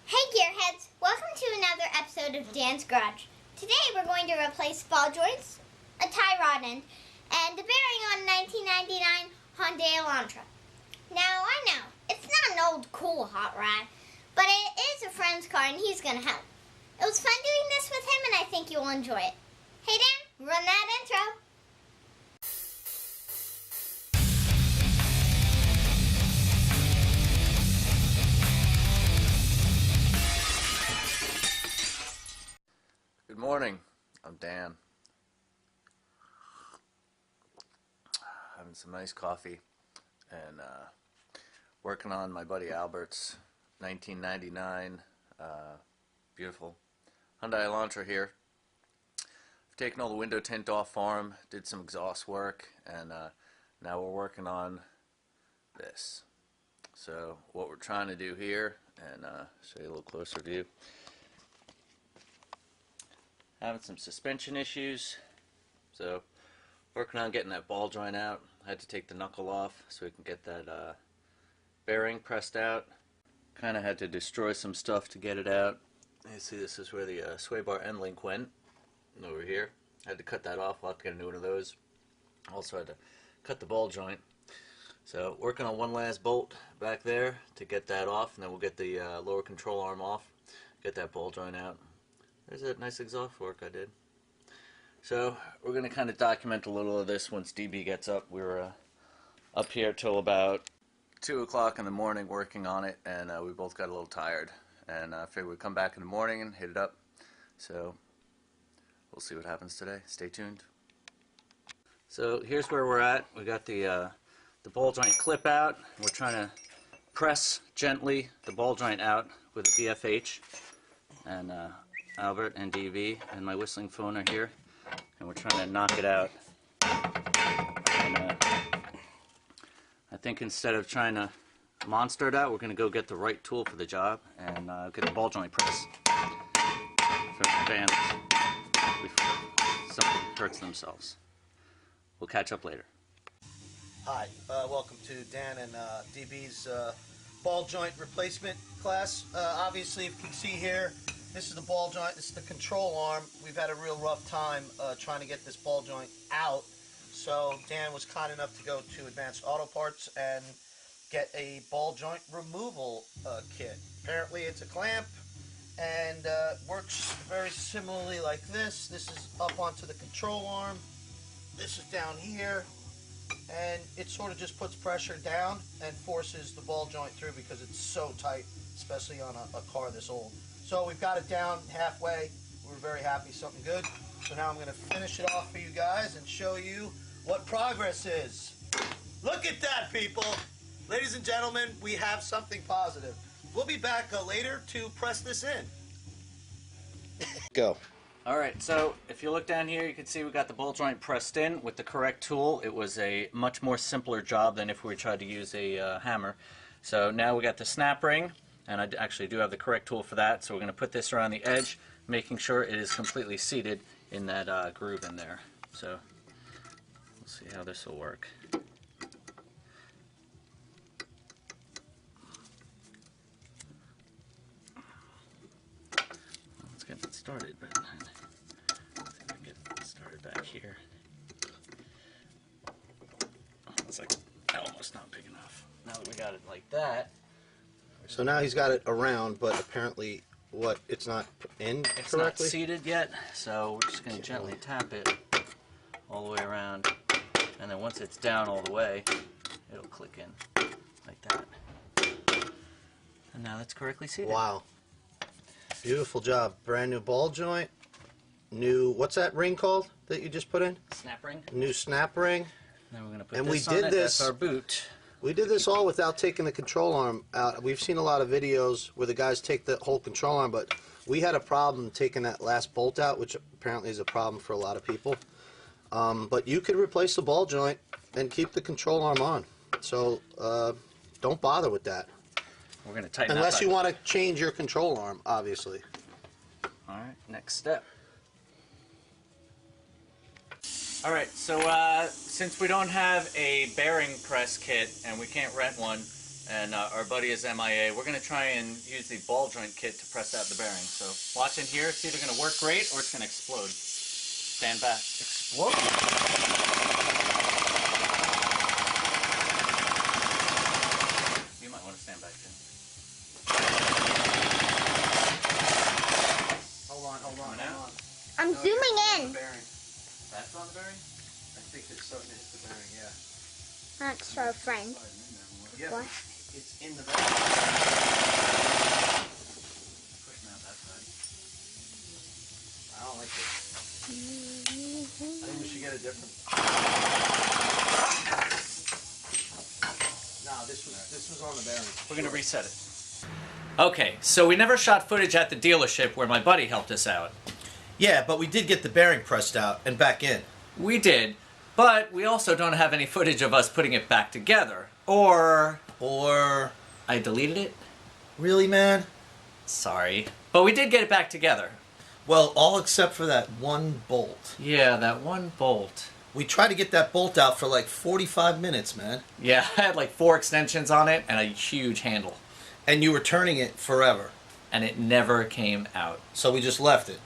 Hey Gearheads, welcome to another episode of Dan's Garage. Today we're going to replace ball joints, a tie rod end, and the bearing on a 1999 Hyundai Elantra. Now I know, it's not an old cool hot rod, but it is a friend's car and he's going to help. It was fun doing this with him and I think you'll enjoy it. Hey Dan, run that intro. Good morning, I'm Dan. Having some nice coffee and working on my buddy Albert's 1999 beautiful Hyundai Elantra here. I've taken all the window tint off for him, did some exhaust work, and now we're working on this. So what we're trying to do here, and show you a little closer view. Having some suspension issues, so working on getting that ball joint out. I had to take the knuckle off so we can get that bearing pressed out. Kind of had to destroy some stuff to get it out. You see, this is where the sway bar end link went, over here. I had to cut that off. I'll have to get a new one of those. Also had to cut the ball joint. So working on one last bolt back there to get that off, and then we'll get the lower control arm off, get that ball joint out. There's that nice exhaust work I did. So we're going to kind of document a little of this once DB gets up. We were up here till about 2 o'clock in the morning working on it, and we both got a little tired. And I figured we'd come back in the morning and hit it up. So we'll see what happens today. Stay tuned. So here's where we're at. We got the ball joint clip out. We're trying to press gently the ball joint out with a BFH. And Albert and DV and my whistling phone are here, and we're trying to knock it out. And I think instead of trying to monster it out, we're going to go get the right tool for the job and get the ball joint press for the fans before somebody hurts themselves. We'll catch up later. Hi, welcome to Dan and DB's ball joint replacement class. Obviously, if you can see here, this is the ball joint, this is the control arm. We've had a real rough time trying to get this ball joint out. So Dan was kind enough to go to Advanced Auto Parts and get a ball joint removal kit. Apparently it's a clamp and works very similarly like this. This is up onto the control arm. This is down here. And it sort of just puts pressure down and forces the ball joint through because it's so tight, especially on a car this old. So we've got it down halfway. We're very happy, something good. So now I'm going to finish it off for you guys and show you what progress is. Look at that, people. Ladies and gentlemen, we have something positive. We'll be back later to press this in. Go. Alright, so if you look down here, you can see we got the ball joint pressed in with the correct tool. It was a much more simpler job than if we tried to use a hammer. So now we got the snap ring. And I actually do have the correct tool for that, so we're going to put this around the edge, making sure it is completely seated in that groove in there. So we'll see how this will work. Let's get it started, but let's see if I can get it started back here. Oh, it's like almost not big enough. Now that we got it like that. So now he's got it around, but apparently it's not in correctly? It's not seated yet, so we're just going to gently tap it all the way around, and then once it's down all the way, it'll click in like that. And now that's correctly seated. Wow. Beautiful job. Brand new ball joint. New, what's that ring called that you just put in? Snap ring. New snap ring. Now we're going to put and this we did on it. This, that's our boot. We did this all without taking the control arm out. We've seen a lot of videos where the guys take the whole control arm, but we had a problem taking that last bolt out, which apparently is a problem for a lot of people. But you could replace the ball joint and keep the control arm on. So don't bother with that. We're going to tighten unless you want to change your control arm, obviously. All right, next step. Alright, so since we don't have a bearing press kit and we can't rent one, and our buddy is MIA. We're going to try and use the ball joint kit to press out the bearing. So watch in here. It's either going to work great or it's going to explode. Stand back. Explode? You might want to stand back too. Hold on. I'm zooming in. Bearing. That's on the bearing? I think it's starting to hit the bearing, yeah. That's our friend. Yeah, What? it's in the bearing. Pushing out that side. I don't like this. I think we should get a different. No, this was on the bearing. We're going to reset it. Okay, so we never shot footage at the dealership where my buddy helped us out. Yeah, but we did get the bearing pressed out and back in. We did, but we also don't have any footage of us putting it back together. Or I deleted it? Really, man? Sorry. But we did get it back together. Well, all except for that one bolt. Yeah, that one bolt. We tried to get that bolt out for like 45 minutes, man. Yeah, I had like 4 extensions on it and a huge handle. And you were turning it forever. And it never came out. So we just left it.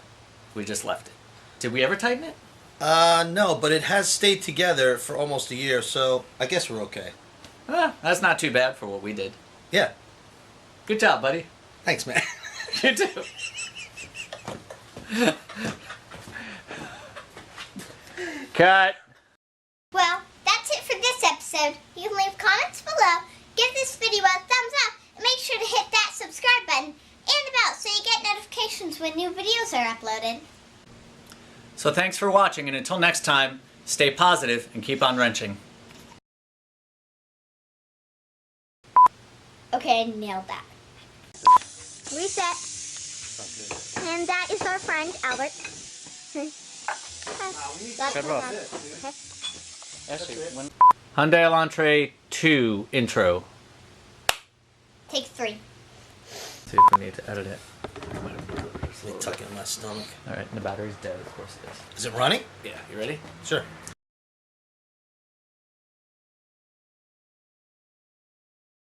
We just left it. Did we ever tighten it? No, but it has stayed together for almost a year, so I guess we're okay. That's not too bad for what we did. Yeah. Good job, buddy. Thanks, man. You too. Cut. Well, that's it for this episode. You can leave comments below, give this video a thumbs up, and make sure to hit that subscribe button and the bell so you get notifications when new videos are uploaded. So thanks for watching, and until next time, stay positive and keep on wrenching. Okay, I nailed that. Reset. And that is our friend, Albert. That's Shut it off. okay. Actually, Hyundai Elantra 2 intro. Take 3. See if we need to edit it. Let me tuck it in my stomach. Alright, the battery's dead, of course it is. Is it running? Yeah, you ready? Sure.